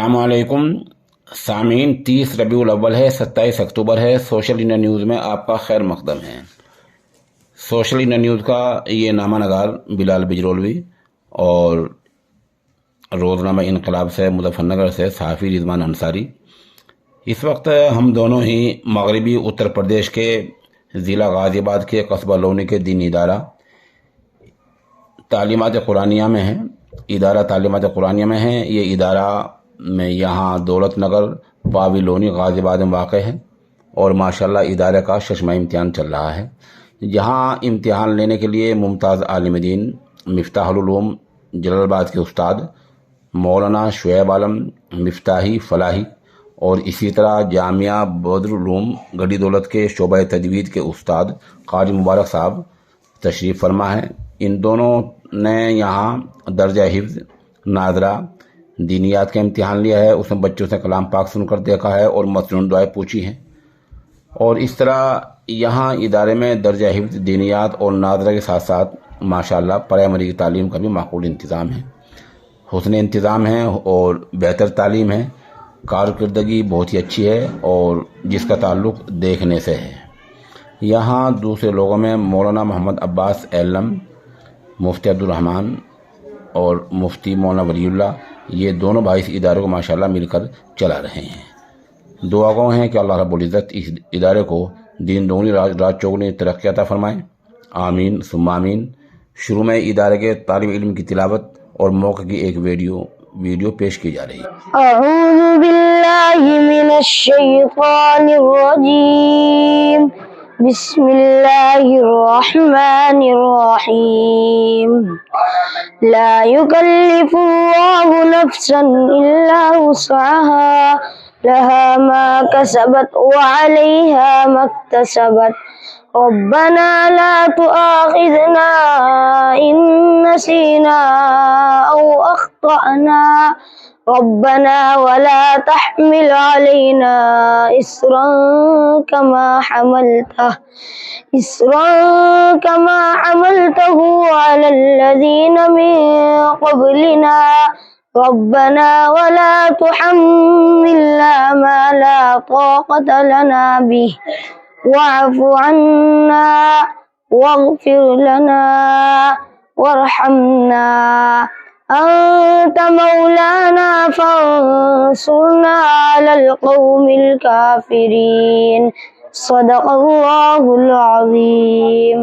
अस्सलाम वालेकुम सामीन। 30 रबीउल अव्वल है, 27 अक्टूबर है। सोशल इंडिया न्यूज़ में आपका खैर मकदम है। सोशल इंडिया न्यूज़ का ये नामा नगार बिलाल बिजरोलवी और रोज़नामा इनकलाब से मुजफ्फरनगर से सहाफ़ी रिजवान अंसारी। इस वक्त हम दोनों ही मगरबी उत्तर प्रदेश के ज़िला गाज़ियाबाद के कस्बा लोनी के दीनी इदारा तालीमात कुरानिया में है। इदारा तालीमात कुरानिया में है। ये इदारा में यहाँ दौलत नगर पावी लोनी गाज़ियाबाद में वाक़ है और माशाल्लाह इदारे का शशमा इम्तिहान चल रहा है। यहाँ इम्तिहान लेने के लिए मुमताज़ आलिम दीन मिफ्ताहुल उलूम जलालाबाद के उस्ताद मौलाना शुएब आलम मिफ्ताही फलाही और इसी तरह जामिया बदरुल उलूम गढ़ी दौलत के शोबा तजवीद के उस्ताद क़ारी मुबारक साहब तशरीफ़ फरमा है। इन दोनों ने यहाँ दर्जा हिफ्ज़ नाज़रा दीनियात का इम्तिहान लिया है। उसमें बच्चों से कलाम पाक सुनकर देखा है और मसनून दुआएं पूछी हैं। और इस तरह यहाँ इदारे में दर्जा हिफ्ज़ दीनियात और नाज़रा के साथ साथ माशाल्लाह प्राइमरी की तालीम का भी माकूल इंतज़ाम है, हुस्न इंतज़ाम है और बेहतर तालीम है। कारकर्दगी बहुत ही अच्छी है और जिसका ताल्लुक़ देखने से है। यहाँ दूसरे लोगों में मौलाना मोहम्मद अब्बास एलम, मुफ्ती अब्दुल रहमान और मुफ्ती मौलाना वलीउल्लाह, ये दोनों भाई इस इदारे को माशाल्लाह मिलकर चला रहे हैं। दुआ गो हैं कि अल्लाह रब्बुल इज़्ज़त इस इदारे को दीन दोगुनी रात चौगुनी तरक्की अता फरमाए। आमीन सुम्मा आमीन। शुरू में इदारे के तालिब इल्म की तिलावत और मौके की एक वीडियो पेश की जा रही है। अऊज़ु बिल्लाहि मिनश शैतानिर रजीम। बिस्मिल्लाहिर रहमानिर रहीम। ला युकल्लिफुल्लाहु नफ्सन इल्ला वुसअहा लहा मा कसबत व अलैहा मक्तसबत। रब्बना ला तुआखिज़ना इन नसीना औ अख्तअना रब्बना वला तहमिल अलैना इस्रन कमा हमलतहु अलल्लज़ीन मिन क़ब्लिना रब्बना वला तुहम्मिलना मा ला ताक़त लना बिहि वअफ़ु अन्ना वग़फ़िर लना वरहमना अंत मौलाना फंसुरना अलल क़ौमिल काफ़िरीन। सदक़ल्लाहुल अज़ीम।